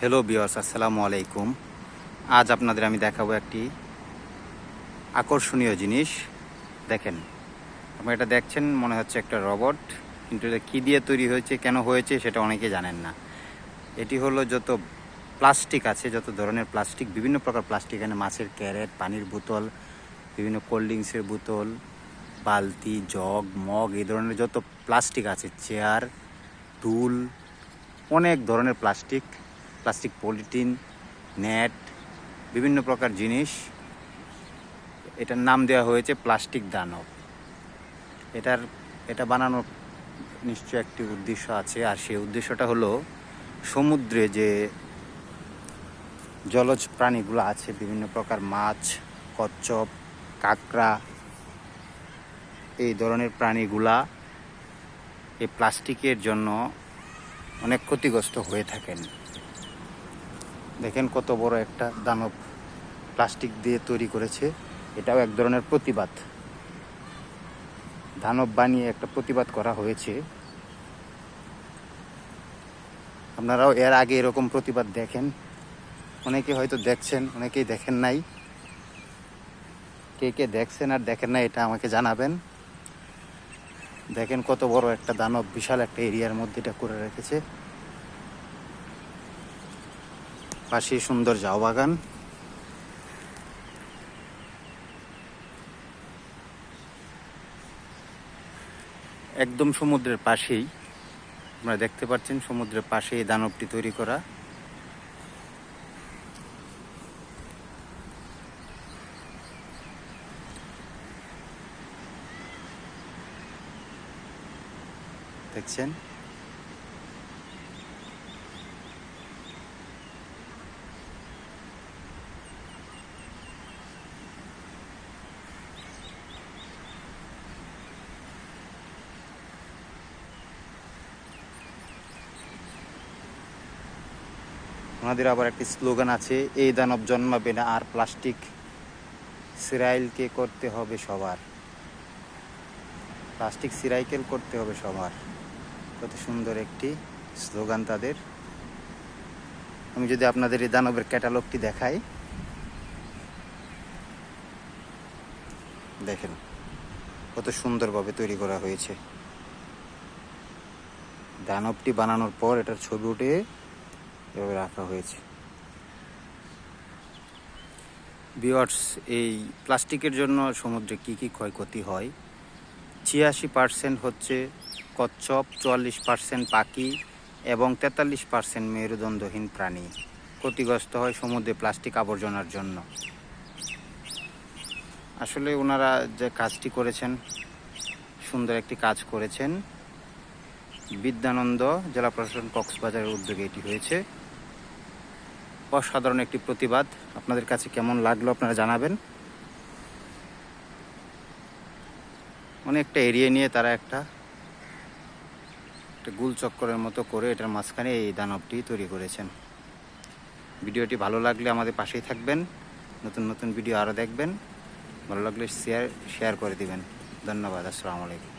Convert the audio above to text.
Hello viewers, আসসালামু আলাইকুম। আজ আপনাদের আমি দেখাবো একটি আকর্ষণীয় জিনিস। দেখেন, আপনারা এটা দেখছেন, মনে হচ্ছে একটা রোবট, কিন্তু এটা কী দিয়ে তৈরি হয়েছে, কেন হয়েছে সেটা অনেকে জানেন না। এটি হলো যত প্লাস্টিক আছে, যত ধরনের প্লাস্টিক, বিভিন্ন প্রকার প্লাস্টিক, এখানে মাছের ক্যারেট, পানির বোতল, বিভিন্ন কোল্ড ড্রিঙ্কসের বোতল, বালতি, জগ, মগ, এই ধরনের যত প্লাস্টিক আছে, চেয়ার, টুল, অনেক ধরনের প্লাস্টিক, পলিথিন, নেট, বিভিন্ন প্রকার জিনিস। এটার নাম দেওয়া হয়েছে প্লাস্টিক দানব। এটা বানানোর নিশ্চয় একটি উদ্দেশ্য আছে, আর সেই উদ্দেশ্যটা হলো সমুদ্রে যে জলজ প্রাণীগুলো আছে, বিভিন্ন প্রকার মাছ, কচ্ছপ, কাঁকড়া, এই ধরনের প্রাণীগুলা এই প্লাস্টিকের জন্য অনেক ক্ষতিগ্রস্ত হয়ে থাকেন। দেখেন কত বড় একটা দানব প্লাস্টিক দিয়ে তৈরি করেছে। এটাও এক ধরনের প্রতিবাদ, দানব বানিয়ে একটা প্রতিবাদ করা হয়েছে। আপনারাও এর আগে এরকম প্রতিবাদ দেখেন, অনেকে হয়তো দেখছেন, অনেকেই দেখেন নাই। কে কে দেখছেন আর দেখেন না এটা আমাকে জানাবেন। দেখেন কত বড় একটা দানব, বিশাল একটা এরিয়ার মধ্যে এটা করে রেখেছে। পাশে সুন্দর ঝাউ বাগান। একদম সমুদ্রের পাশেই আপনারা দেখতে পাচ্ছেন, সমুদ্রের পাশে এই দানবটি তৈরি করা। দেখছেন, ওনাদের আবার একটি স্লোগান আছে, এই দানব জন্মাবে না আর প্লাস্টিক সিরাইলকে করতে হবে সবার। প্লাস্টিক সিরাইকেল করতে হবে সবার। কত সুন্দর একটি স্লোগান তাদের। আমি যদি আপনাদের এই দানবের ক্যাটালগটি দেখাই, দেখেন কত সুন্দরভাবে তৈরি করা হয়েছে। দানবটি বানানোর পর এটার ছবি উঠে এভাবে রাখা হয়েছে। ভিউয়ার্স, এই প্লাস্টিকের জন্য সমুদ্রে কী কী ক্ষয়ক্ষতি হয়? 86% হচ্ছে কচ্ছপ, 44% পাখি এবং 43% মেরুদণ্ডহীন প্রাণী ক্ষতিগ্রস্ত হয় সমুদ্রে প্লাস্টিক আবর্জনার জন্য। আসলে ওনারা যে কাজটি করেছেন, সুন্দর একটি কাজ করেছেন। বিদ্যানন্দ জেলা প্রশাসন কক্সবাজারের উদ্যোগে এটি হয়েছে। অসাধারণ একটি প্রতিবাদ। আপনাদের কাছে কেমন লাগলো আপনারা জানাবেন। অনেকটা এরিয়া নিয়ে তারা একটা গোল চক্করের মতো করে এটার মাঝখানে এই দানবটি তৈরি করেছেন। ভিডিওটি ভালো লাগলে আমাদের পাশেই থাকবেন, নতুন নতুন ভিডিও আরও দেখবেন। ভালো লাগলে শেয়ার করে দিবেন। ধন্যবাদ। আসসালামু আলাইকুম।